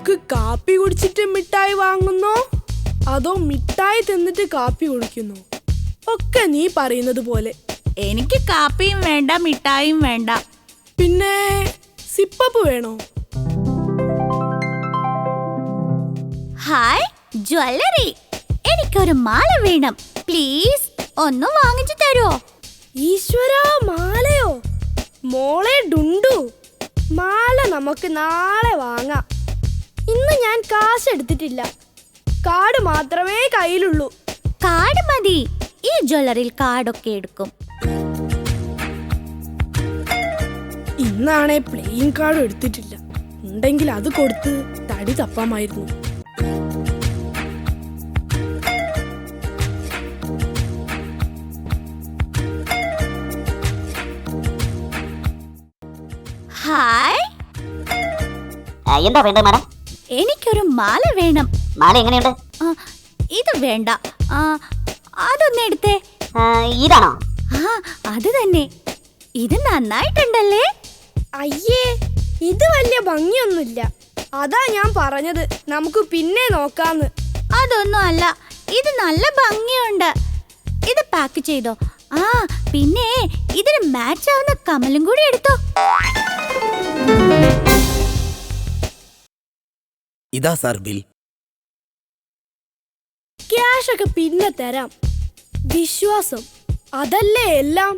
നമുക്ക് കാപ്പി കുടിച്ചിട്ട് മിഠായി വാങ്ങുന്നോ അതോ മിഠായി തിന്നിട്ട് കാപ്പി കുടിക്കുന്നോ? ഒക്കെ നീ പറയുന്നത് പോലെ. എനിക്ക് കാപ്പിയും വേണ്ട മിഠായിയും വേണ്ട. പിന്നെ സിപ്പപ്പ് വേണോ? ഹായ് ജ്വല്ലറി, എനിക്കൊരു മാല വേണം പ്ലീസ്. ഒന്ന് വാങ്ങിച്ചു തരുമോ? ഈശ്വരാ, മാലയോ? മോളെ ഡുണ്ടു, മാല നമുക്ക് നാളെ വാങ്ങാം. ഇന്ന് ഞാൻ കാശ് എടുത്തിട്ടില്ല, കാർഡ് മാത്രമേ കയ്യിലുള്ളൂ. കാർഡ് മതി, ഈ ജ്വല്ലറിയിൽ കാർഡൊക്കെ എടുക്കും. ഇന്നാണെ പ്ലേയിങ് കാർഡ് എടുത്തിട്ടില്ല, ഉണ്ടെങ്കിൽ അത് കൊടുത്ത് തടി തപ്പാമായിരുന്നു. ഹായ്, എന്താ വേണ്ടത് മാഡം? എനിക്കൊരു മാല വേണം. മാല എങ്ങനെയുണ്ട്? ഇത് വേണ്ട, അതൊന്ന് എടുത്തേ. ഇതാണോ? അത് തന്നെ. ഇത് നന്നായിട്ടുണ്ടല്ലേ? അയ്യേ, ഇത് വലിയ ഭംഗിയൊന്നുമില്ല. അതാ ഞാൻ പറഞ്ഞത് നമുക്ക് പിന്നെ നോക്കാന്ന്. അതൊന്നും അല്ല, ഇത് നല്ല ഭംഗിയുണ്ട്. ഇത് പാക്ക് ചെയ്തോ. പിന്നെ ഇതിന് മാച്ച് ആവുന്ന കമ്മലും കൂടി എടുത്തോ. ഇതാ സാർ ബിൽ. ക്യാഷ് ഒക്കെ പിന്നെ തരാം. വിശ്വാസം അതല്ലേ എല്ലാം.